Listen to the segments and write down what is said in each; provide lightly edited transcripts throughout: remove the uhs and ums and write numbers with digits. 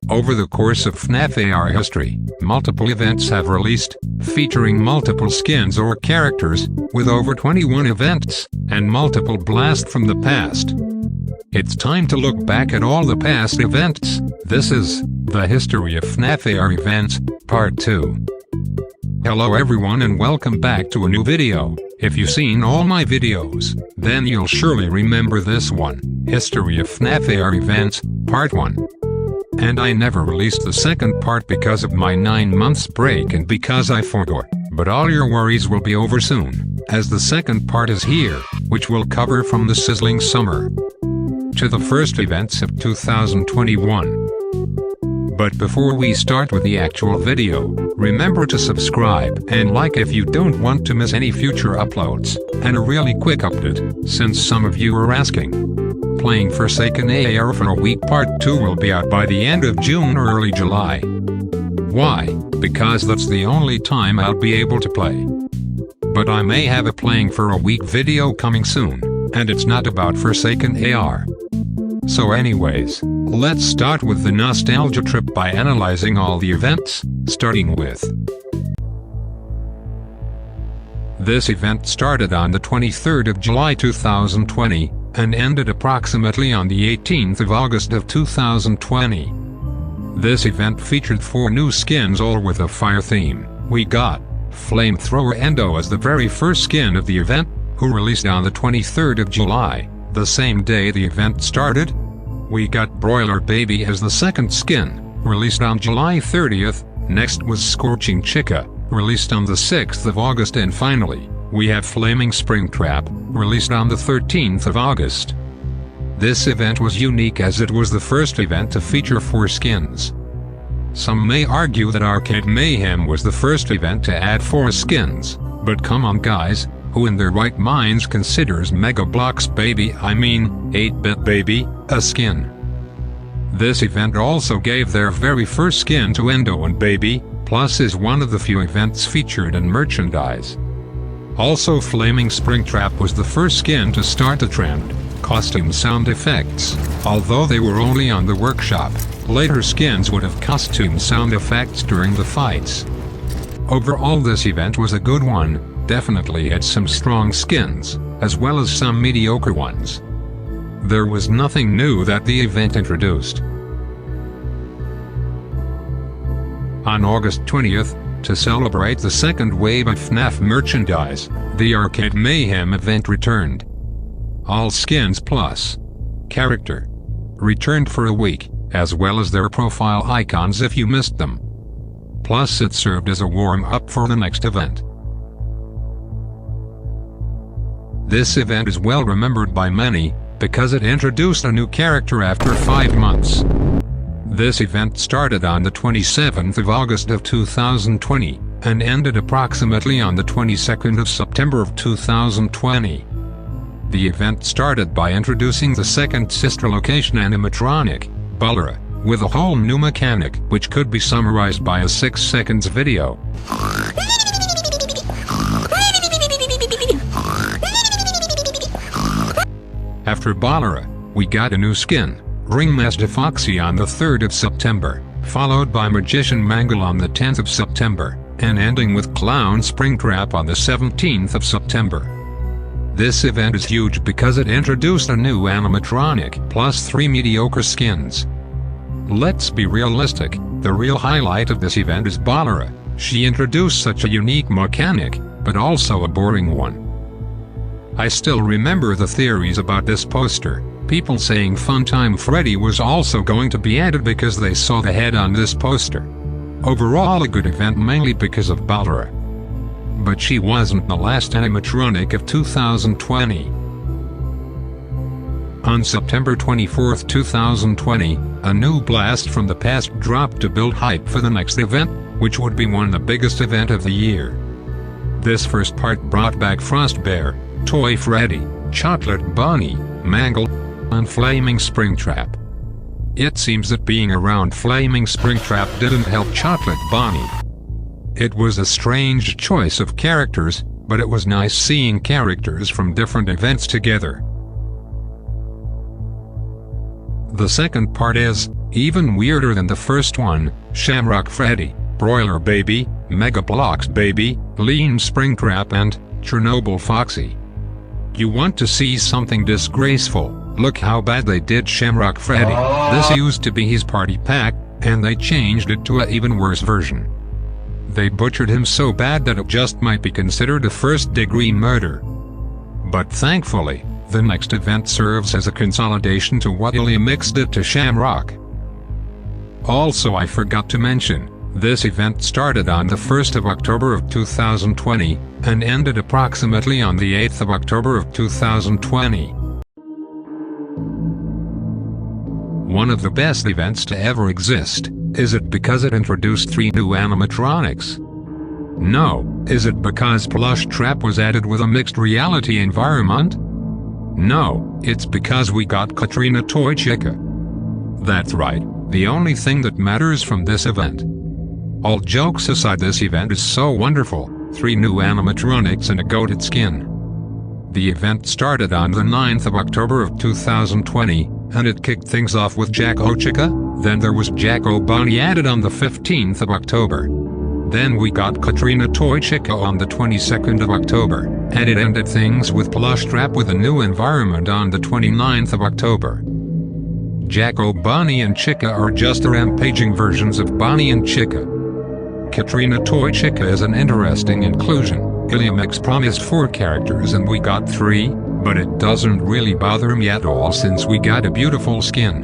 Over the course of FNAF AR history, multiple events have released, featuring multiple skins or characters, with over 21 events, and multiple blasts from the past. It's time to look back at all the past events. This is the History of FNAF AR Events, Part 2. Hello everyone and welcome back to a new video. If you've seen all my videos, then you'll surely remember this one, History of FNAF AR Events, Part 1. And I never released the second part because of my 9 months break and because I forgot. But all your worries will be over soon, as the second part is here, which will cover from the Sizzling Summer to the first events of 2021. But before we start with the actual video, remember to subscribe and like if you don't want to miss any future uploads. And a really quick update, since some of you are asking. Playing Forsaken AR for a week Part 2 will be out by the end of June or early July. Why? Because that's the only time I'll be able to play. But I may have a Playing for a Week video coming soon, and it's not about Forsaken AR. So anyways, let's start with the nostalgia trip by analyzing all the events, starting with this event started on the 23rd of July 2020, and ended approximately on the 18th of August of 2020. This event featured 4 new skins, all with a fire theme. We got Flamethrower Endo as the very first skin of the event, who released on the 23rd of July, the same day the event started. We got Broiler Baby as the second skin, released on July 30th, next was Scorching Chica, released on the 6th of August, and finally, we have Flaming Springtrap, released on the 13th of August. This event was unique as it was the first event to feature 4 skins. Some may argue that Arcade Mayhem was the first event to add 4 skins, but come on guys, who in their right minds considers Mega Bloks Baby, 8-Bit Baby, a skin? This event also gave their very first skin to Endo and Baby, plus is one of the few events featured in merchandise. Also, Flaming Springtrap was the first skin to start the trend. Costume sound effects, although they were only on the workshop, later skins would have costume sound effects during the fights. Overall, this event was a good one, definitely had some strong skins, as well as some mediocre ones. There was nothing new that the event introduced. On August 20th, to celebrate the second wave of FNAF merchandise, the Arcade Mayhem event returned. All skins plus character returned for a week, as well as their profile icons if you missed them. Plus it served as a warm-up for the next event. This event is well remembered by many, because it introduced a new character after 5 months. This event started on the 27th of August of 2020, and ended approximately on the 22nd of September of 2020. The event started by introducing the second sister location animatronic, Ballera, with a whole new mechanic which could be summarized by a 6 seconds video. After Ballera, we got a new skin, Ringmaster Foxy, on the 3rd of September, followed by Magician Mangle on the 10th of September, and ending with Clown Springtrap on the 17th of September. This event is huge because it introduced a new animatronic plus 3 mediocre skins. Let's be realistic, the real highlight of this event is Ballera. She introduced such a unique mechanic, but also a boring one. I still remember the theories about this poster, people saying Funtime Freddy was also going to be added because they saw the head on this poster. Overall a good event mainly because of Ballera. But she wasn't the last animatronic of 2020. On September 24, 2020, a new blast from the past dropped to build hype for the next event, which would be one of the biggest event of the year. This first part brought back Frostbear, Toy Freddy, Chocolate Bunny, Mangle, and Flaming Springtrap. It seems that being around Flaming Springtrap didn't help Chocolate Bunny. It was a strange choice of characters, but it was nice seeing characters from different events together. The second part is even weirder than the first one, Shamrock Freddy, Broiler Baby, Mega Bloks Baby, Lean Springtrap and Chernobyl Foxy. You want to see something disgraceful? Look how bad they did Shamrock Freddy. This used to be his party pack, and they changed it to an even worse version. They butchered him so bad that it just might be considered a first-degree murder. But thankfully, the next event serves as a consolidation to what Equinox did to Shamrock. Also, I forgot to mention, this event started on the 1st of October of 2020, and ended approximately on the 8th of October of 2020. One of the best events to ever exist. Is it because it introduced 3 new animatronics? No. Is it because Plush Trap was added with a mixed reality environment? No. It's because we got Katrina Toy Chica. That's right, the only thing that matters from this event. All jokes aside, this event is so wonderful. 3 new animatronics and a goated skin. The event started on the 9th of October of 2020, and it kicked things off with Jacko Chica. Then there was Jacko Bunny added on the 15th of October. Then we got Katrina Toy Chica on the 22nd of October, and it ended things with Plush Trap with a new environment on the 29th of October. Jacko Bunny and Chica are just the rampaging versions of Bunny and Chica. Katrina Toy Chica is an interesting inclusion. Equinox promised 4 characters and we got 3, but it doesn't really bother me at all since we got a beautiful skin.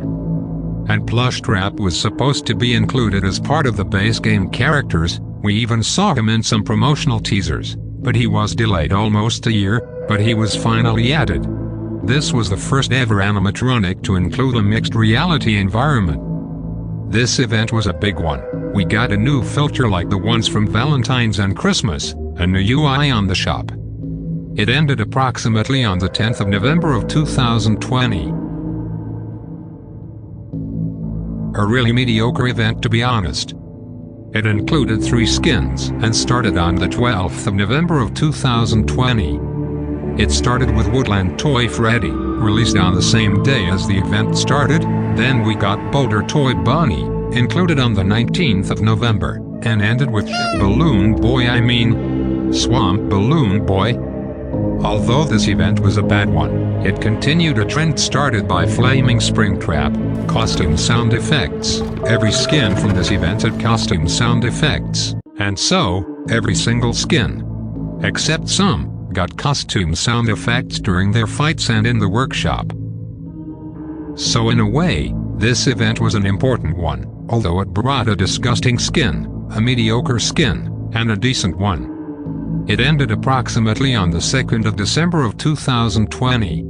And Plush Trap was supposed to be included as part of the base game characters. We even saw him in some promotional teasers, but he was delayed almost a year, but he was finally added. This was the first ever animatronic to include a mixed reality environment. This event was a big one. We got a new filter like the ones from Valentine's and Christmas, a new UI on the shop. It ended approximately on the 10th of November of 2020. A really mediocre event, to be honest. It included 3 skins and started on the 12th of November of 2020. It started with Woodland Toy Freddy, released on the same day as the event started. Then we got Boulder Toy Bunny, included on the 19th of November, and ended with Balloon Boy, Swamp Balloon Boy. Although this event was a bad one, it continued a trend started by Flaming Springtrap, costume sound effects. Every skin from this event had costume sound effects, and so, every single skin, except some, got costume sound effects during their fights and in the workshop. So in a way, this event was an important one, although it brought a disgusting skin, a mediocre skin, and a decent one. It ended approximately on the 2nd of December of 2020.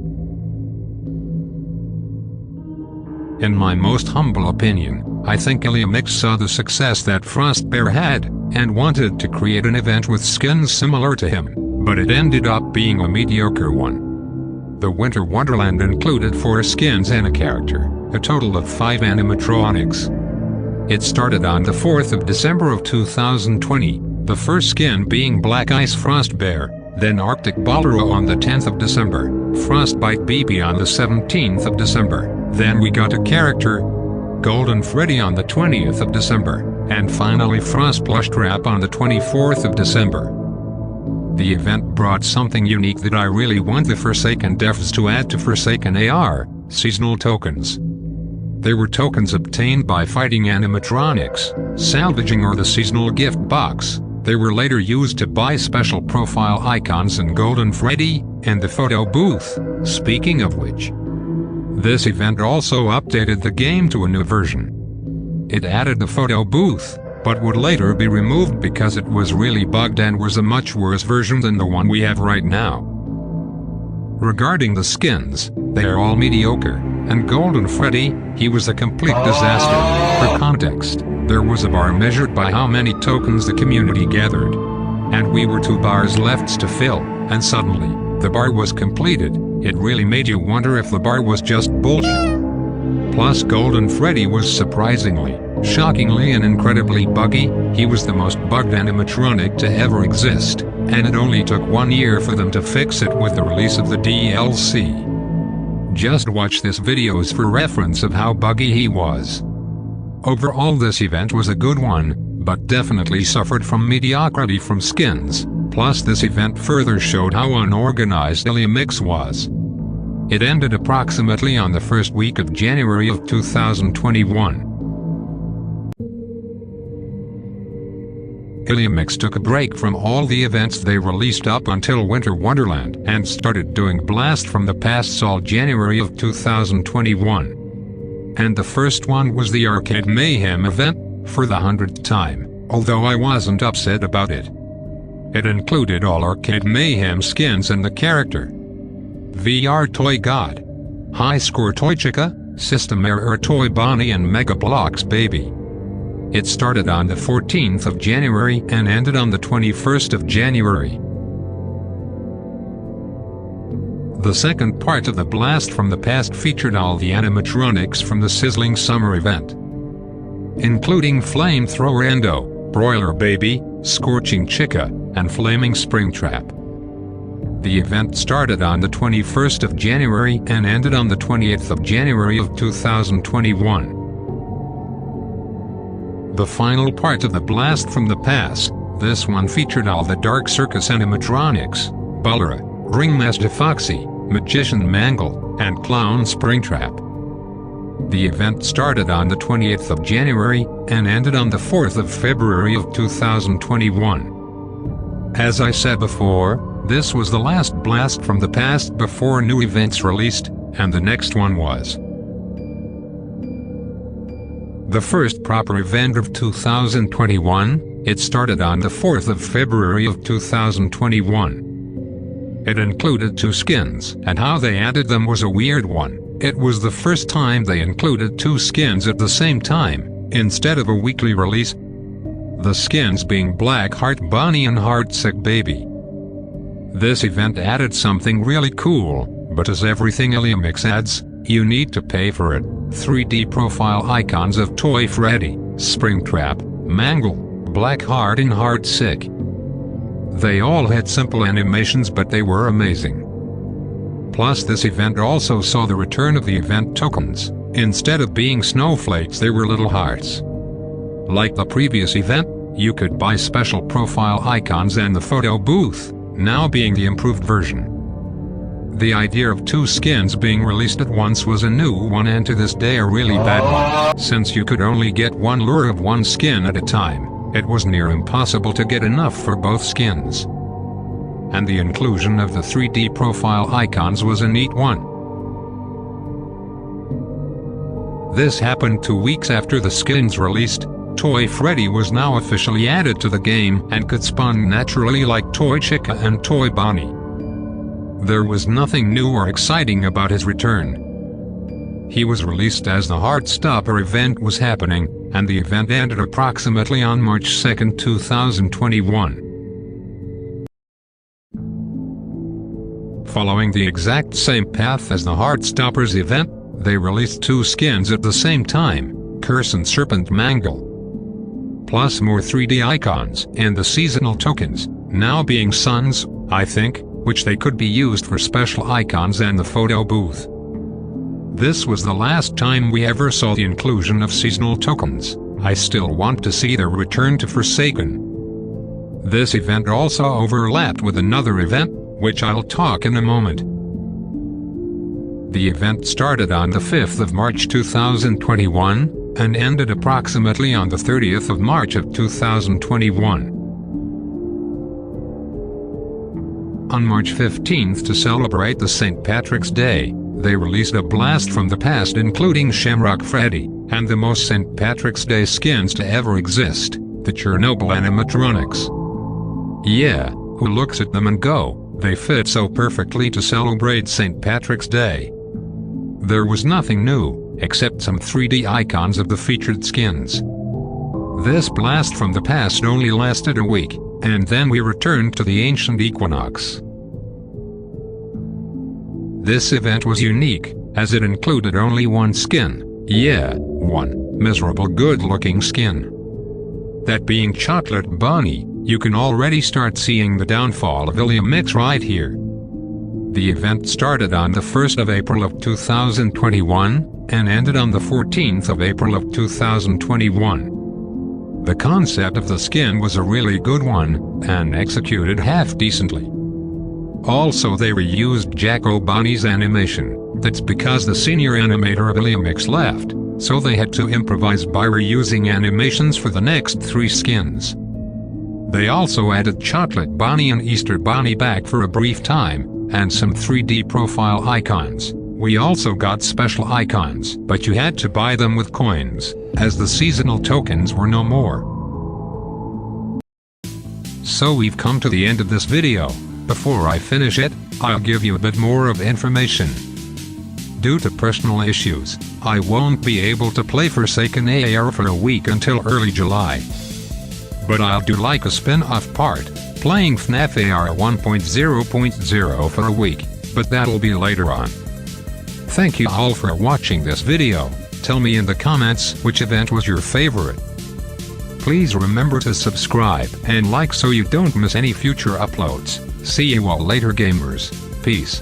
In my most humble opinion, I think Equinox saw the success that Frostbear had, and wanted to create an event with skins similar to him, but it ended up being a mediocre one. The Winter Wonderland included 4 skins and a character, a total of 5 animatronics. It started on the 4th of December of 2020, the first skin being Black Ice Frostbear, then Arctic Bolero on the 10th of December, Frostbite BB on the 17th of December, then we got a character, Golden Freddy on the 20th of December, and finally Frost Plush Trap on the 24th of December. The event brought something unique that I really want the Forsaken devs to add to Forsaken AR, seasonal tokens. They were tokens obtained by fighting animatronics, salvaging or the seasonal gift box. They were later used to buy special profile icons in Golden Freddy and the photo booth. Speaking of which, this event also updated the game to a new version. It added the photo booth, but would later be removed because it was really bugged and was a much worse version than the one we have right now. Regarding the skins, they are all mediocre, and Golden Freddy, he was a complete disaster. For context, there was a bar measured by how many tokens the community gathered. And we were 2 bars left to fill, and suddenly, the bar was completed. It really made you wonder if the bar was just bullshit. Plus Golden Freddy was surprisingly, shockingly and incredibly buggy. He was the most bugged animatronic to ever exist, and it only took 1 year for them to fix it with the release of the DLC. Just watch this videos for reference of how buggy he was. Overall, this event was a good one, but definitely suffered from mediocrity from skins. Plus, this event further showed how unorganized Equinox was. It ended approximately on the first week of January of 2021. Equinox took a break from all the events they released up until Winter Wonderland and started doing Blast from the Past all January of 2021. And the first one was the Arcade Mayhem event, for the 100th time, although I wasn't upset about it. It included all Arcade Mayhem skins and the character VR Toy God, High Score Toy Chica, System Error Toy Bonnie and Mega Bloks Baby. It started on the 14th of January and ended on the 21st of January. The second part of the Blast from the Past featured all the animatronics from the Sizzling Summer event, including Flamethrower Endo, Broiler Baby, Scorching Chica, and Flaming Springtrap. The event started on the 21st of January and ended on the 28th of January of 2021. The final part of the Blast from the Past, this one featured all the Dark Circus animatronics, Bullera, Ringmaster Foxy, Magician Mangle, and Clown Springtrap. The event started on the 28th of January and ended on the 4th of February of 2021. As I said before, this was the last Blast from the Past before new events released, and the next one was the first proper event of 2021. It started on the 4th of February of 2021. It included 2 skins, and how they added them was a weird one. It was the first time they included 2 skins at the same time, instead of a weekly release. The skins being Black Heart Bonnie and Heartsick Baby. This event added something really cool, but as everything Equinox adds, you need to pay for it. 3D profile icons of Toy Freddy, Springtrap, Mangle, Blackheart and Heartsick. They all had simple animations, but they were amazing. Plus, this event also saw the return of the event tokens. Instead of being snowflakes, they were little hearts. Like the previous event, you could buy special profile icons and the photo booth, now being the improved version. The idea of 2 skins being released at once was a new one, and to this day a really bad one. Since you could only get one lure of one skin at a time, it was near impossible to get enough for both skins. And the inclusion of the 3D profile icons was a neat one. This happened 2 weeks after the skins released. Toy Freddy was now officially added to the game and could spawn naturally like Toy Chica and Toy Bonnie. There was nothing new or exciting about his return. He was released as the Heartstopper event was happening, and the event ended approximately on March 2, 2021. Following the exact same path as the Heartstoppers event, they released 2 skins at the same time, Curse and Serpent Mangle. Plus more 3D icons and the seasonal tokens, now being suns, I think, which they could be used for special icons and the photo booth. This was the last time we ever saw the inclusion of seasonal tokens. I still want to see their return to Forsaken. This event also overlapped with another event, which I'll talk in a moment. The event started on the 5th of March 2021, and ended approximately on the 30th of March of 2021. On March 15th, to celebrate the St. Patrick's Day, they released a Blast from the Past including Shamrock Freddy, and the most St. Patrick's Day skins to ever exist, the Chernobyl animatronics. Yeah, who looks at them and go, they fit so perfectly to celebrate St. Patrick's Day. There was nothing new, except some 3D icons of the featured skins. This Blast from the Past only lasted a week, and then we returned to the ancient Equinox. This event was unique, as it included only one skin. Yeah, one miserable good-looking skin. That being Chocolate Bonnie. You can already start seeing the downfall of Equinox right here. The event started on the 1st of April of 2021, and ended on the 14th of April of 2021. The concept of the skin was a really good one, and executed half decently. Also, they reused Jack O'Bonney's animation. That's because the senior animator of Equinox left, so they had to improvise by reusing animations for the next 3 skins. They also added Chocolate Bonnie and Easter Bonnie back for a brief time, and some 3D profile icons. We also got special icons, but you had to buy them with coins, as the seasonal tokens were no more. So we've come to the end of this video. Before I finish it, I'll give you a bit more of information. Due to personal issues, I won't be able to play Forsaken AR for a week until early July. But I'll do like a spin-off part, playing FNAF AR 1.0.0 for a week, but that'll be later on. Thank you all for watching this video. Tell me in the comments which event was your favorite. Please remember to subscribe and like so you don't miss any future uploads. See you all later, gamers. Peace.